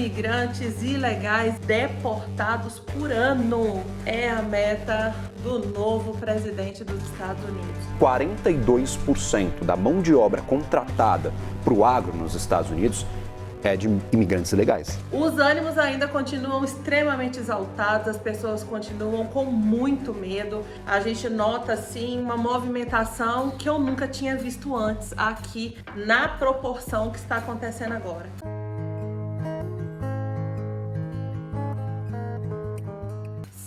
imigrantes ilegais deportados por ano é a meta do novo presidente dos Estados Unidos. 42% da mão de obra contratada para o agro nos Estados Unidos é de imigrantes ilegais. Os ânimos ainda continuam extremamente exaltados, as pessoas continuam com muito medo. A gente nota, sim, uma movimentação que eu nunca tinha visto antes aqui, na proporção que está acontecendo agora.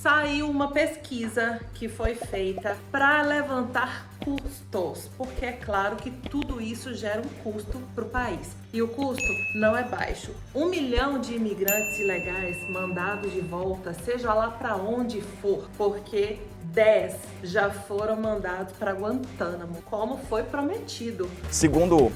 Saiu uma pesquisa que foi feita para levantar custos, porque é claro que tudo isso gera um custo para o país. E o custo não é baixo. 1 milhão de imigrantes ilegais mandados de volta, seja lá para onde for, porque 10 já foram mandados para Guantánamo, como foi prometido. Segundo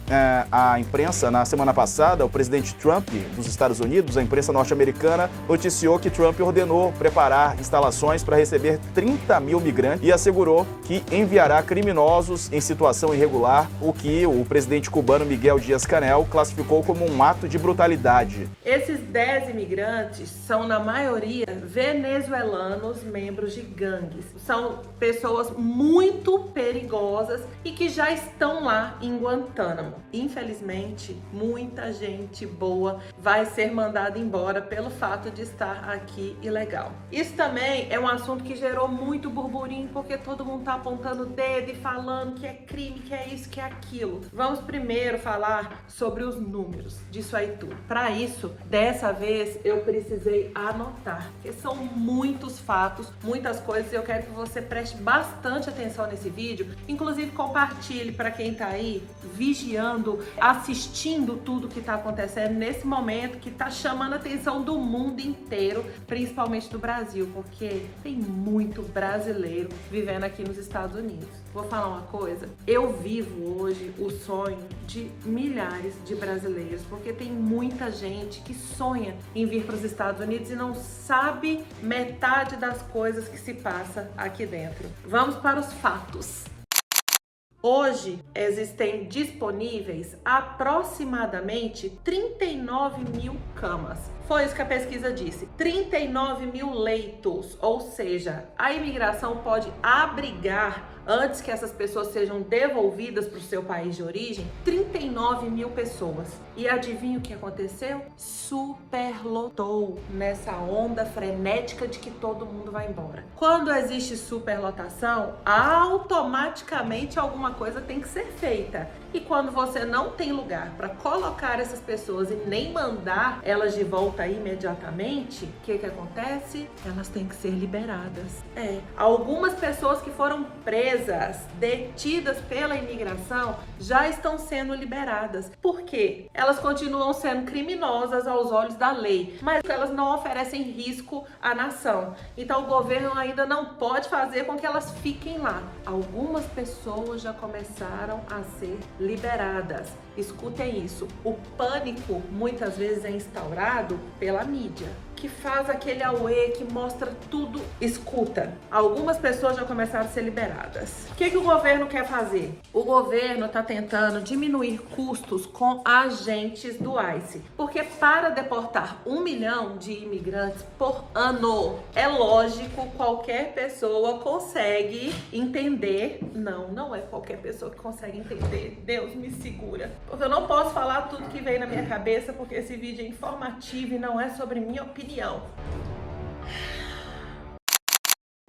a imprensa, na semana passada, o presidente Trump dos Estados Unidos, a imprensa norte-americana, noticiou que Trump ordenou preparar instalações para receber 30 mil migrantes e assegurou que enviará criminosos em situação irregular, o que o presidente cubano Miguel Díaz-Canel classificou como um ato de brutalidade. Esses 10 imigrantes são, na maioria, venezuelanos, membros de gangues. São pessoas muito perigosas e que já estão lá em Guantánamo. Infelizmente, muita gente boa vai ser mandada embora pelo fato de estar aqui ilegal. Isso também é um assunto que gerou muito burburinho, porque todo mundo tá apontando o dedo e falando que é crime, que é isso, que é aquilo. Vamos primeiro falar sobre os números disso aí tudo. Para isso, dessa vez, eu precisei anotar, porque são muitos fatos, muitas coisas, e eu quero que você preste bastante atenção nesse vídeo, inclusive compartilhe para quem tá aí vigiando, assistindo tudo que tá acontecendo nesse momento que tá chamando a atenção do mundo inteiro, principalmente do Brasil, porque tem muito brasileiro vivendo aqui nos Estados Unidos. Vou falar uma coisa, eu vivo hoje o sonho de milhares de brasileiros, porque tem muita gente que sonha em vir para os Estados Unidos e não sabe metade das coisas que se passa aqui dentro. Vamos para os fatos. Hoje existem disponíveis aproximadamente 39 mil camas. Foi isso que a pesquisa disse, 39 mil leitos, ou seja, a imigração pode abrigar, antes que essas pessoas sejam devolvidas para o seu país de origem, 39 mil pessoas. E adivinha o que aconteceu? Superlotou nessa onda frenética de que todo mundo vai embora. Quando existe superlotação, automaticamente alguma coisa tem que ser feita. E quando você não tem lugar para colocar essas pessoas e nem mandar elas de volta imediatamente, o que acontece? Elas têm que ser liberadas. Algumas pessoas que foram presas, detidas pela imigração, já estão sendo liberadas. Por quê? Elas continuam sendo criminosas aos olhos da lei, mas elas não oferecem risco à nação. Então o governo ainda não pode fazer com que elas fiquem lá. Algumas pessoas já começaram a ser liberadas. Escutem isso, o pânico muitas vezes é instaurado pela mídia, que faz aquele auê, que mostra tudo. Escuta, algumas pessoas já começaram a ser liberadas. O que o governo quer fazer? O governo está tentando diminuir custos com agentes do ICE, porque para deportar 1 milhão de imigrantes por ano, é lógico, qualquer pessoa consegue entender. Não é qualquer pessoa que consegue entender. Deus me segura. Porque eu não posso falar tudo que vem na minha cabeça, porque esse vídeo é informativo e não é sobre minha opinião.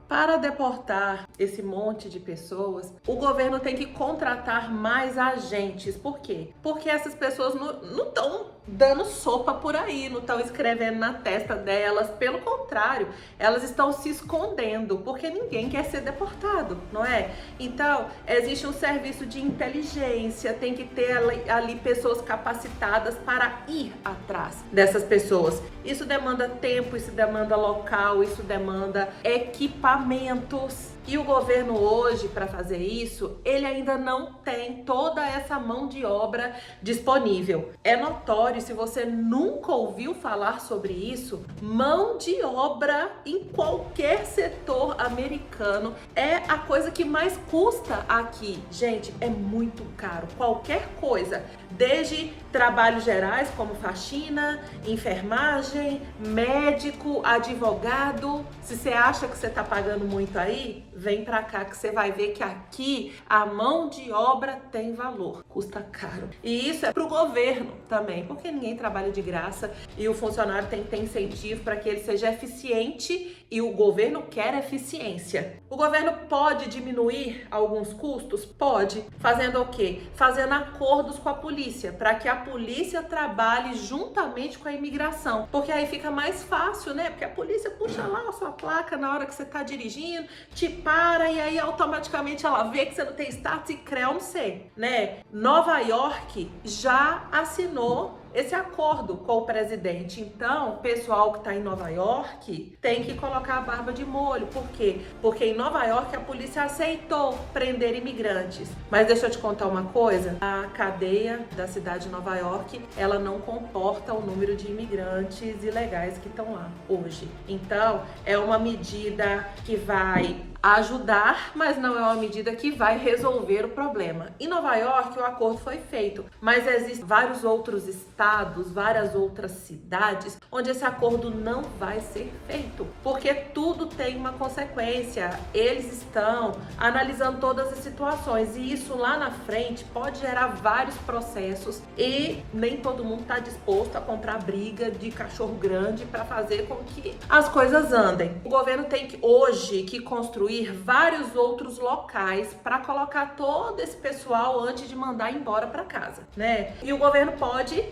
Para deportar esse monte de pessoas, o governo tem que contratar mais agentes. Por quê? Porque essas pessoas não estão dando sopa por aí, não estão escrevendo na testa delas. Pelo contrário, elas estão se escondendo, porque ninguém quer ser deportado, não é? Então, existe um serviço de inteligência, tem que ter ali pessoas capacitadas para ir atrás dessas pessoas. Isso demanda tempo, isso demanda local, isso demanda equipamentos. E o governo hoje, para fazer isso, ele ainda não tem toda essa mão de obra disponível. É notório, se você nunca ouviu falar sobre isso, mão de obra em qualquer setor americano é a coisa que mais custa aqui. Gente, é muito caro. Qualquer coisa, desde trabalhos gerais como faxina, enfermagem, médico, advogado. Se você acha que você está pagando muito aí, vem pra cá que você vai ver que aqui a mão de obra tem valor, custa caro. E isso é pro governo também, porque ninguém trabalha de graça e o funcionário tem que ter incentivo para que ele seja eficiente e o governo quer eficiência. O governo pode diminuir alguns custos? Pode. Fazendo o quê? Fazendo acordos com a polícia, para que a polícia trabalhe juntamente com a imigração. Porque aí fica mais fácil, né? Porque a polícia puxa lá a sua placa na hora que você está dirigindo, te para e aí automaticamente ela vê que você não tem status e creu no C, né? Nova York já assinou esse acordo com o presidente. Então, o pessoal que está em Nova York tem que colocar a barba de molho. Por quê? Porque em Nova York a polícia aceitou prender imigrantes. Mas deixa eu te contar uma coisa. A cadeia da cidade de Nova York, ela não comporta o número de imigrantes ilegais que estão lá hoje. Então, é uma medida que vai ajudar, mas não é uma medida que vai resolver o problema. Em Nova York, o acordo foi feito, mas existem vários outros estados, várias outras cidades, onde esse acordo não vai ser feito, porque tudo tem uma consequência. Eles estão analisando todas as situações e isso lá na frente pode gerar vários processos e nem todo mundo está disposto a comprar briga de cachorro grande para fazer com que as coisas andem. O governo tem que hoje construir vários outros locais para colocar todo esse pessoal antes de mandar embora para casa, né? E o governo pode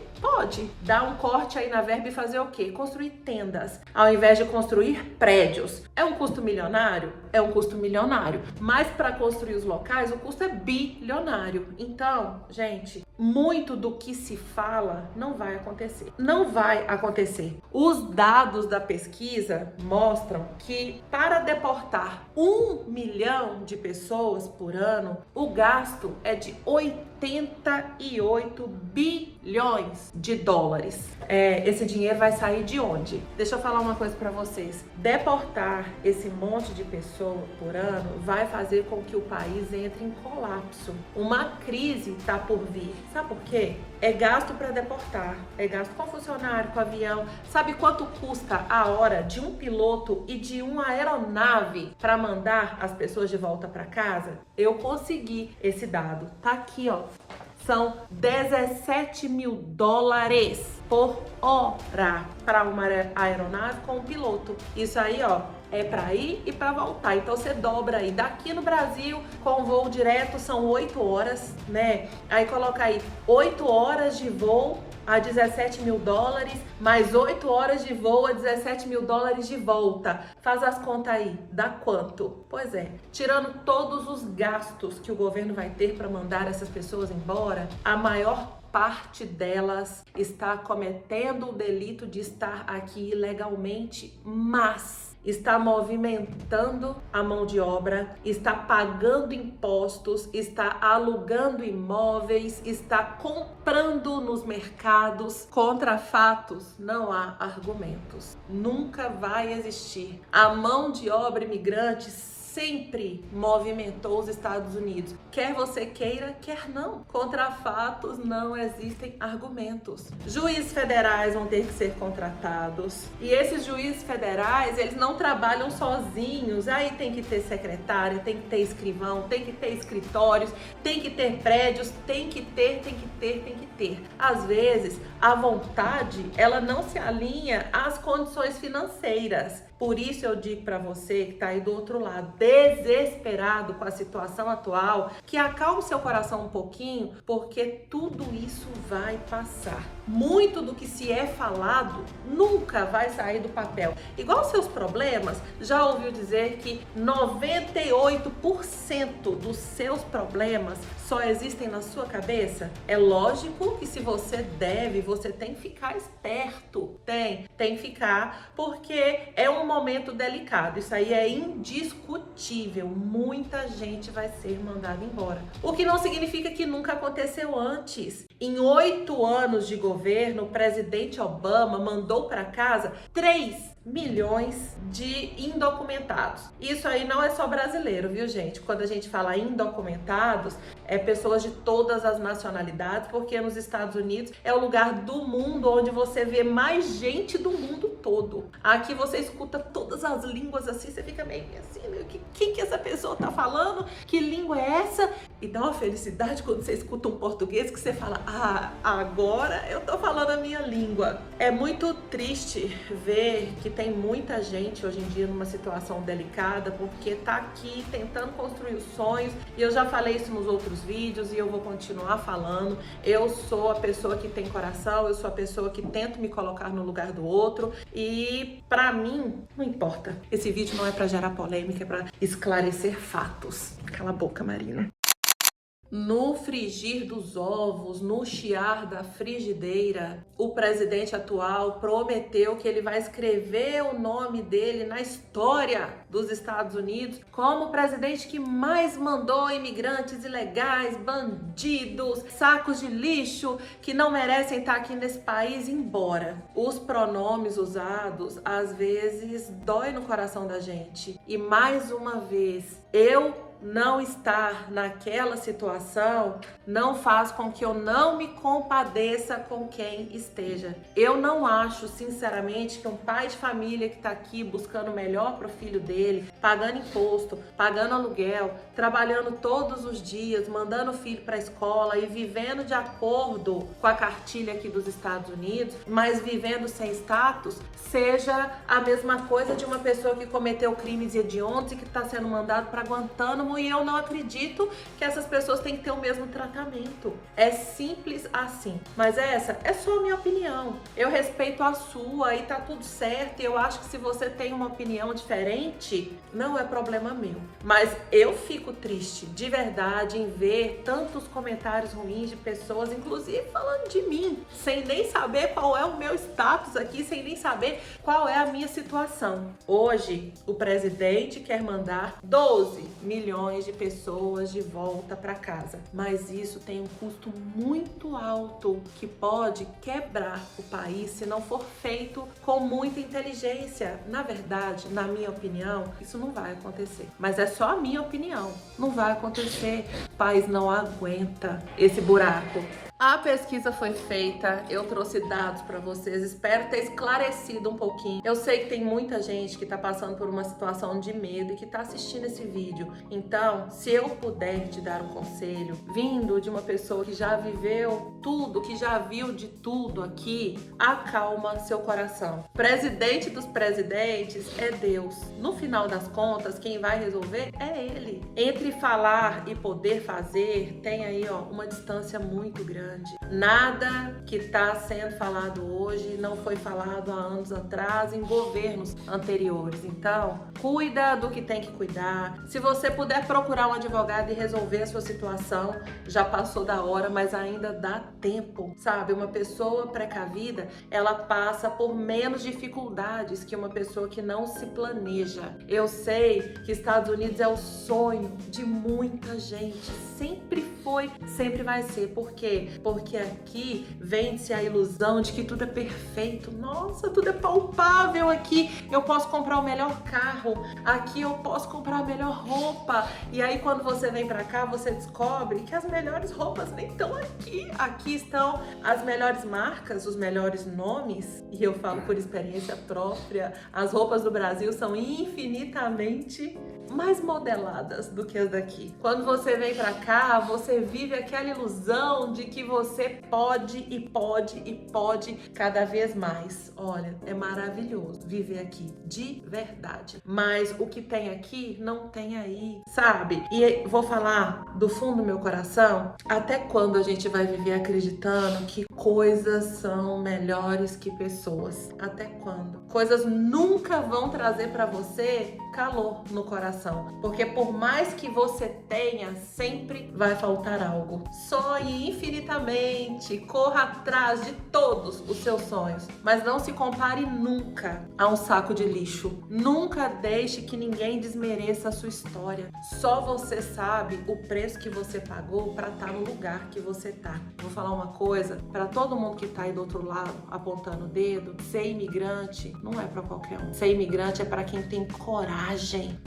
dar um corte aí na verba e fazer o quê? Construir tendas, ao invés de construir prédios. É um custo milionário? É um custo milionário. Mas para construir os locais, o custo é bilionário. Então, gente, muito do que se fala não vai acontecer. Não vai acontecer. Os dados da pesquisa mostram que para deportar 1 milhão de pessoas por ano, o gasto é de 88 bilhões de dólares. Esse dinheiro vai sair de onde? Deixa eu falar uma coisa para vocês. Deportar esse monte de pessoas por ano vai fazer com que o país entre em colapso. Uma crise está por vir. Sabe por quê? É gasto para deportar, é gasto com funcionário, com avião. Sabe quanto custa a hora de um piloto e de uma aeronave para mandar as pessoas de volta para casa? Eu consegui esse dado. Tá aqui, ó. São 17 mil dólares por hora para uma aeronave com um piloto. Isso aí, ó, é para ir e para voltar. Então você dobra aí. Daqui no Brasil, com voo direto, são 8 horas, né? Aí coloca aí 8 horas de voo a 17 mil dólares, mais 8 horas de voo a 17 mil dólares de volta. Faz as contas aí, dá quanto? Pois é, tirando todos os gastos que o governo vai ter para mandar essas pessoas embora, a maior parte delas está cometendo o delito de estar aqui ilegalmente, mas está movimentando a mão de obra, está pagando impostos, está alugando imóveis, está comprando nos mercados. Contra fatos não há argumentos. Nunca vai existir. A mão de obra imigrante sempre movimentou os Estados Unidos. Quer você queira, quer não. Contra fatos não existem argumentos. Juízes federais vão ter que ser contratados. E esses juízes federais, eles não trabalham sozinhos. Aí tem que ter secretária, tem que ter escrivão, tem que ter escritórios, tem que ter prédios, tem que ter. Às vezes, a vontade, ela não se alinha às condições financeiras. Por isso eu digo para você que está aí do outro lado, desesperado com a situação atual, que acalme seu coração um pouquinho, porque tudo isso vai passar. Muito do que se é falado nunca vai sair do papel. Igual seus problemas, já ouviu dizer que 98% dos seus problemas só existem na sua cabeça? É lógico que se você você tem que ficar esperto. Tem que ficar, porque é um momento delicado. Isso aí é indiscutível. Muita gente vai ser mandada embora. O que não significa que nunca aconteceu antes. Em 8 anos de governo, o presidente Obama mandou para casa 3 milhões de indocumentados. Isso aí não é só brasileiro, viu, gente? Quando a gente fala indocumentados, é pessoas de todas as nacionalidades, porque nos Estados Unidos é o lugar do mundo onde você vê mais gente do mundo todo. Aqui você escuta todas as línguas assim, você fica meio assim, o que essa pessoa tá falando? Que língua é essa? E dá uma felicidade quando você escuta um português que você fala, agora eu tô falando a minha língua. É muito triste ver que tem muita gente hoje em dia numa situação delicada, porque tá aqui tentando construir os sonhos, e eu já falei isso nos outros vídeos e eu vou continuar falando. Eu sou a pessoa que tem coração, eu sou a pessoa que tento me colocar no lugar do outro, e pra mim, não importa. Esse vídeo não é pra gerar polêmica, é pra esclarecer fatos. Cala a boca, Marina. No frigir dos ovos, no chiar da frigideira, o presidente atual prometeu que ele vai escrever o nome dele na história dos Estados Unidos como o presidente que mais mandou imigrantes ilegais, bandidos, sacos de lixo que não merecem estar aqui nesse país embora. Os pronomes usados às vezes dói no coração da gente. E mais uma vez, eu não estar naquela situação não faz com que eu não me compadeça com quem esteja. Eu não acho, sinceramente, que um pai de família que está aqui buscando o melhor para o filho dele, pagando imposto, pagando aluguel, trabalhando todos os dias, mandando o filho para a escola e vivendo de acordo com a cartilha aqui dos Estados Unidos, mas vivendo sem status, seja a mesma coisa de uma pessoa que cometeu crimes hediondos e que está sendo mandado para Guantánamo. E eu não acredito que essas pessoas têm que ter o mesmo tratamento. É simples assim. Mas essa é só a minha opinião. Eu respeito a sua e tá tudo certo. E eu acho que se você tem uma opinião diferente, não é problema meu. Mas eu fico triste, de verdade, em ver tantos comentários ruins de pessoas, inclusive falando de mim, sem nem saber qual é o meu status aqui, sem nem saber qual é a minha situação. Hoje, o presidente quer mandar 12 milhões de pessoas de volta para casa. Mas isso tem um custo muito alto que pode quebrar o país se não for feito com muita inteligência. Na verdade, na minha opinião, isso não vai acontecer. Mas é só a minha opinião. Não vai acontecer. O país não aguenta esse buraco. A pesquisa foi feita, eu trouxe dados para vocês, espero ter esclarecido um pouquinho. Eu sei que tem muita gente que está passando por uma situação de medo e que está assistindo esse vídeo. Então, se eu puder te dar um conselho, vindo de uma pessoa que já viveu tudo, que já viu de tudo aqui, acalma seu coração. Presidente dos presidentes é Deus. No final das contas, quem vai resolver é Ele. Entre falar e poder fazer, tem aí uma distância muito grande. Nada que está sendo falado hoje não foi falado há anos atrás em governos anteriores. Então, cuida do que tem que cuidar. Se você puder procurar um advogado e resolver a sua situação, já passou da hora, mas ainda dá tempo, sabe? Uma pessoa precavida, ela passa por menos dificuldades que uma pessoa que não se planeja. Eu sei que Estados Unidos é o sonho de muita gente. Sempre foi, sempre vai ser. Por quê? Porque aqui vende-se a ilusão de que tudo é perfeito. Nossa, tudo é palpável aqui. Eu posso comprar o melhor carro. Aqui eu posso comprar a melhor roupa. E aí quando você vem pra cá, você descobre que as melhores roupas nem estão aqui. Aqui estão as melhores marcas, os melhores nomes. E eu falo por experiência própria. As roupas do Brasil são infinitamente mais modeladas do que as daqui. Quando você vem pra cá, você vive aquela ilusão de que você pode e pode e pode cada vez mais. Olha, é maravilhoso viver aqui, de verdade. Mas o que tem aqui, não tem aí, sabe? E vou falar do fundo do meu coração, até quando a gente vai viver acreditando que coisas são melhores que pessoas? Até quando? Coisas nunca vão trazer pra você calor no coração, porque por mais que você tenha, sempre vai faltar algo. Sonhe infinitamente, corra atrás de todos os seus sonhos, mas não se compare nunca a um saco de lixo. Nunca deixe que ninguém desmereça a sua história. Só você sabe o preço que você pagou para estar no lugar que você tá. Vou falar uma coisa para todo mundo que tá aí do outro lado apontando o dedo: ser imigrante não é para qualquer um. Ser imigrante é para quem tem coragem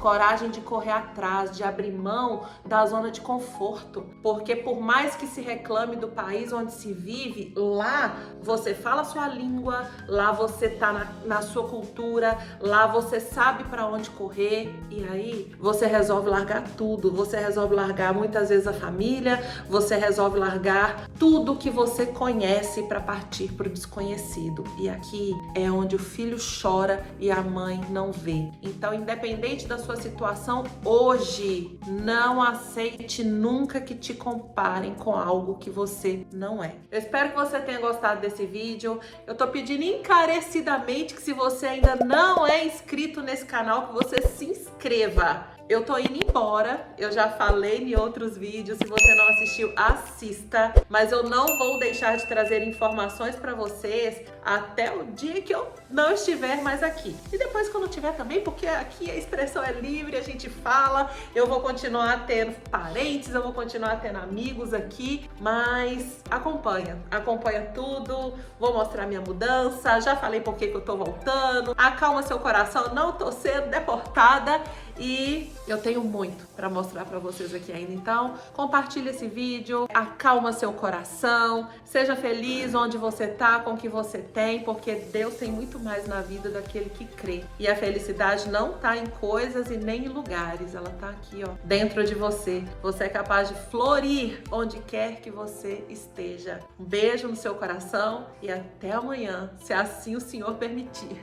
de correr atrás, de abrir mão da zona de conforto, porque por mais que se reclame do país onde se vive, lá você fala a sua língua, lá você tá na sua cultura, lá você sabe para onde correr, e aí você resolve largar tudo, você resolve largar muitas vezes a família, você resolve largar tudo que você conhece para partir para o desconhecido. E aqui é onde o filho chora e a mãe não vê. Então, independente da sua situação hoje, não aceite nunca que te comparem com algo que você não é. Eu espero que você tenha gostado desse vídeo. Eu tô pedindo encarecidamente que, se você ainda não é inscrito nesse canal, que você se inscreva. Eu tô indo embora, eu já falei em outros vídeos, se você não assistiu, assista, mas eu não vou deixar de trazer informações pra vocês até o dia que eu não estiver mais aqui. E depois que eu não estiver também, porque aqui a expressão é livre, a gente fala, eu vou continuar tendo parentes, eu vou continuar tendo amigos aqui, mas acompanha tudo, vou mostrar minha mudança, já falei por que eu tô voltando, acalma seu coração, não tô sendo deportada. E eu tenho muito para mostrar para vocês aqui ainda. Então, compartilha esse vídeo, acalma seu coração, seja feliz onde você tá, com o que você tem, porque Deus tem muito mais na vida daquele que crê. E a felicidade não tá em coisas e nem em lugares, ela tá aqui, ó, dentro de você. Você é capaz de florir onde quer que você esteja. Um beijo no seu coração e até amanhã, se assim o Senhor permitir.